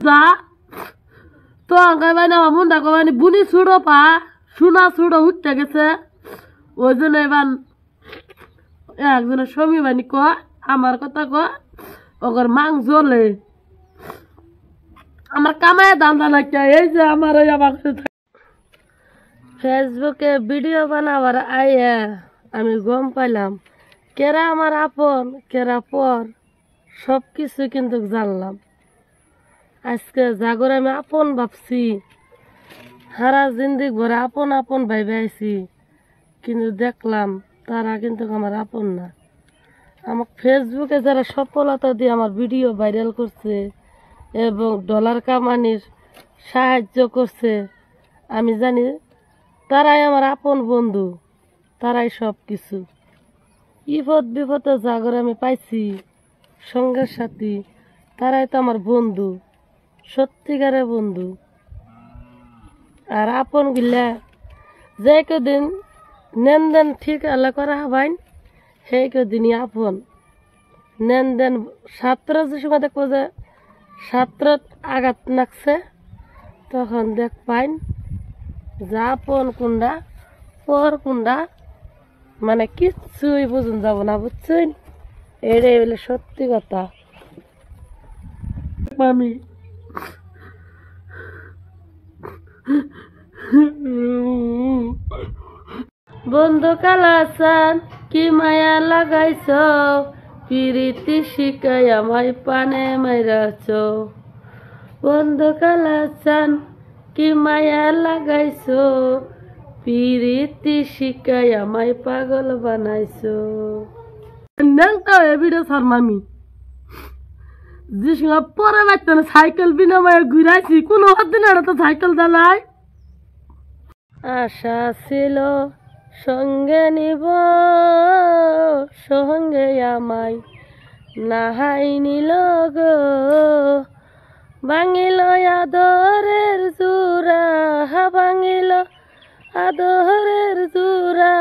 যা তো আঙ্কাই মানে আমার মনটা মানে বুনি ছুড়ো পা সোনা ছুড়ো উঠতে গেছে ওই জন্য এবার একজনের স্বামী বানি আমার কথা ওগর মাং জ্বলে আমার কামায় দান্দা নাকি এই যে আমার ওই আমার ফেসবুকে ভিডিও বানাবার আইয়া আমি গম পাইলাম কেরা আমার আপন কেরা পর সব কিছু কিন্তু জানলাম আজকে জাগর আমি আপন ভাবছি সারা জিন্দিগ ভরে আপন আপন ভাইবে আইছি কিন্তু দেখলাম তারা কিন্তু আমার আপন না আমার ফেসবুকে যারা সফলতা দিয়ে আমার ভিডিও ভাইরাল করছে এবং ডলার কামানির সাহায্য করছে আমি জানি তারাই আমার আপন বন্ধু তারাই সব কিছু বিপদ বিপদে জাগর আমি পাইছি সঙ্গের সাথী তারাই তো আমার বন্ধু সত্যিকারের বন্ধু আর আপন গিলা যে কদিন নেনদেন ঠিক আল্লাহ করা হবাইন সেই কদিনই আপন নেনদেন ছাত্র যে সময় দেখবো যে ছাত্র আঘাত নাকছে তখন দেখ পাইন যে আপন কোনটা পর কোনটা মানে কিচ্ছুই বুঝুন যাব না বুঝছেন এটাই বলে সত্যি কথা আমি বন্ধু কালাসান কি মায়া লাগাইছ পিরিতি শিকাই আমায় পানে মাইরাছ বন্ধু কালাসান কি মায়া লাগাইছ পিরিতি শিকাই আমায় পাগল বানাইছ ভিডিও শর্মামি যে সঙ্গে পরে বাচ্চা সাইকেল বিনাময়ে ঘুরাইছি কোনো দিন তো সাইকেল চালাই আশা ছিল সঙ্গে নিব সঙ্গে আমায় নাহাই নিল গো ভাঙিল আদরের জোড়া ভাঙিল আদরের জোড়া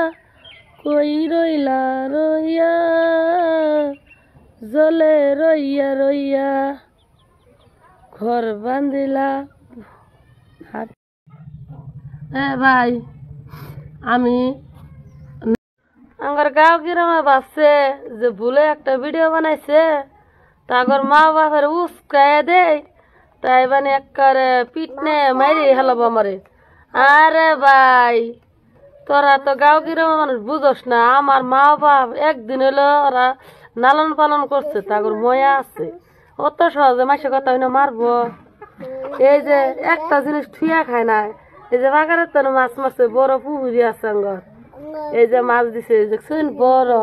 কই রইলা রইয়া জলে রইয়া রইয়া ঘর বান্ধিলা ভাই আমি আমার গাঁও গ্রামে বাসছে যে ভুলে একটা ভিডিও বানাইছে তাগর মা বাপের উস্কায় দেয় তাই মানে একবারে পিটনে মারি হেলাব আমারে আরে ভাই তোরা তো গাঁও গ্রামে মানুষ বুঝোস না আমার মা বাপ একদিন হলো ওরা লালন পালন করছে তাগর ময়া আছে অত সহজে মাসে কথা হইনা মারবো এই যে একটা জিনিস থুয়া খায় না এই যে বাগানের তো মাছ মারছে বড় পুকুরি আছে আঙ্গর এই যে মাছ দিছে দেখছেন বড়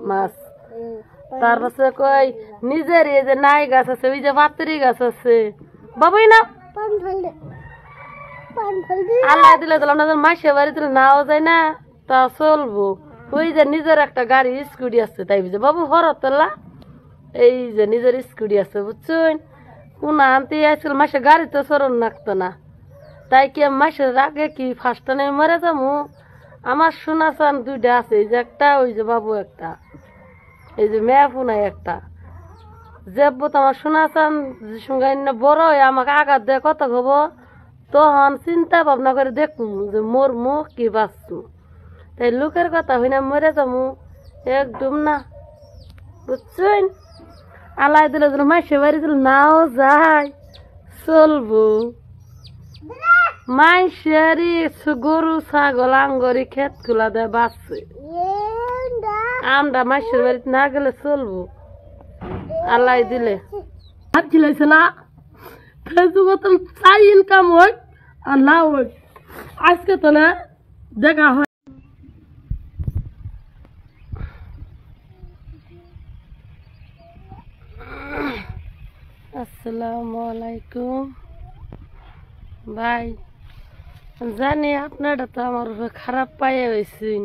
মাছ তারপরে কই নিজের এই যে নাই গাছ আছে ওই যে পাতরি গাছ আছে বাবুই না আল্লাহ দিলে দিলাম না মাসে বাড়িতে নাও যায় না তা চলবো ওই যে নিজের একটা গাড়ি স্কুটি আছে তাই বুঝে বাবু হরতলা এই যে নিজের স্কুটি আছে বুঝছেন কোন আনতে আসছিল মাসে গাড়ি তো চরণ নাকতো না তাই কি মাসের আগে কি ফার্স্ট টাইম মরে যাবো আমার সোনা চান দুইটা আছে এই যে একটা ওই যে বাবু একটা এই যে মেয়া ফুনাই একটা যাবো তো আমার সোনা চান সঙ্গে বড় হয়ে আমাকে আঘাত দেয় কত হব তখন চিন্তা ভাবনা করে দেখুন যে মোর মুখ কি বাঁচতু তাই লোকের কথা হই না মরে যাবো একদম না বুঝছেন আলাই দিলে যেন মাসে বাড়ি দিল নাও যায় চলবো মাইসেরি গরু ছাগল আঙ্গরি ক্ষেত গুলা দেয় বাঁচছে আমরা মাসের বাড়িতে না গেলে চলবো আল্লাহ দিলে হাত খিলাইছে না ফেসবুক চাই ইনকাম হয় আর না হয় আজকে তো না দেখা হয় আসসালামু আলাইকুম ভাই জানি আপনারা তো আমার খারাপ পাইয়ে হয়েছেন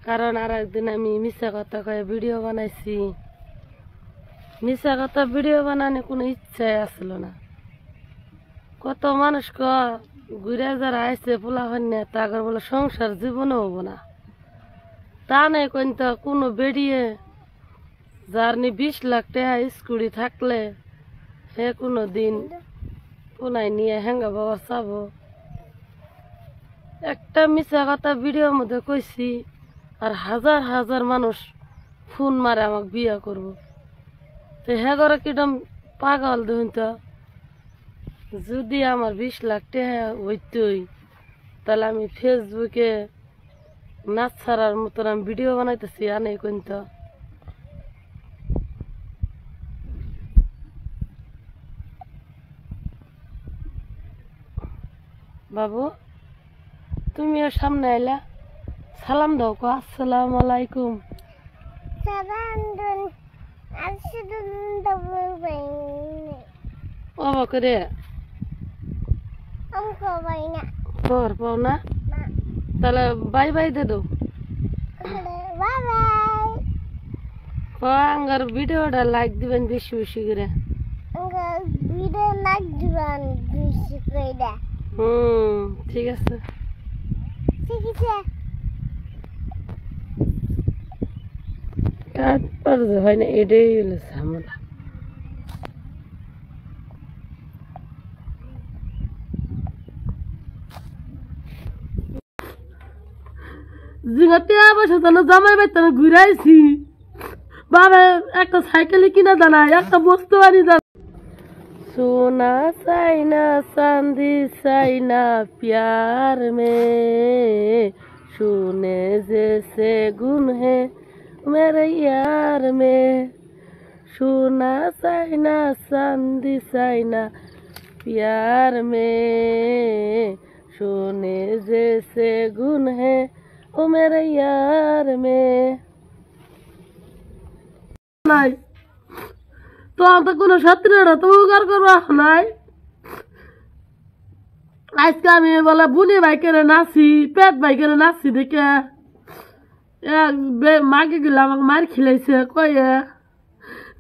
কারণ আর একদিন আমি মিশা কথা কয়ে ভিডিও বানাইছি মিশা কথা ভিডিও বানানো কোনো ইচ্ছাই আসলো না কত মানুষ ঘুরে যারা আইসে পোলা হন্যা তাগর বলে সংসার জীবনে হবো না তা নেই কিন্তু কোনো বেরিয়ে যার নি 20 লাখ টাকা স্কুটি থাকলে হে কোনো দিন কোনায় নিয়ে হ্যাঙ্গা বাবা চাবো। একটা মিছা কথা ভিডিওর মধ্যে কইছি আর হাজার হাজার মানুষ ফোন মারে আমাকে বিয়া করব। তো হ্যাঁ করে কিরম পাগল দেখুন তো। যদি আমার 20 লাখ টাকা হইতই তাহলে আমি ফেসবুকে নাচ ছাড়ার মতন আমি ভিডিও বানাইতেছি আনে কিন্তু। বাবু তুমিও সামনে আইলা, সালাম দাও কো আসসালামু আলাইকুম। বাবা করে খবর পাও না, তাহলে বাই বাই দে দো। আঙ্গার ভিডিওটা লাইক দিবেন বেশি বেশি করে। ঠিক আছে কাটবার হয় না, এটাই হলো ঝামেলা। জিঙাতে আবার সাথে জামাই বাইতে ঘুরাইছি বাবা, একটা সাইকেল কিনা জানাই, একটা বস্তু আনি জানা। सोना साइना चांदी साइना प्यार में, सोने जैसे गुण है मेरे यार में। सोना साइना चांदी साइना प्यार में, सोने जैसे गुण है ओ मेरे यार में। তো আমরা কোনো সত্যিটা তো উগার করবো নাই। আজকে আমি বলে বুনি বাইকেরে নাচি, পেট বাইকেরে নাচি দেখে মাকে গুলা আমাকে মার খিলাইছে কয়ে,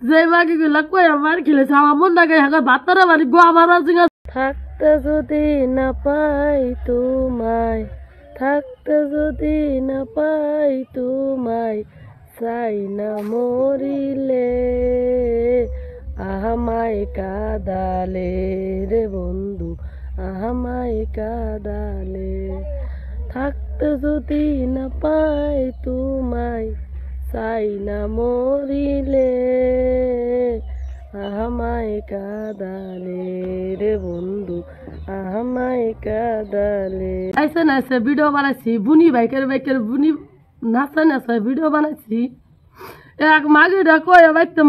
যে মাকে গুলা কয়ে মার খিলাইছে আমার মন লাগে এখন ভাতরা বাড়ি গো আমার জিঙা। থাকতে যদি না পাই তোমায়, থাকতে যদি না পাই তোমায়, চাই না মরিলে আহামায় কাদালে রে বন্ধু, আহামায় কাদালে। থাকতে যদি না পাই তোমায়, চাই না মরিলে আহামায় কাদালে রে বন্ধু, আহামায় কাদালে। আইসে না আইসে ভিডিও বানাইছি, বুনি বাইকের বাইকের বুনি নাচা নাচা ভিডিও বানাইছি। এক মাগিটা কয়ে বাইতে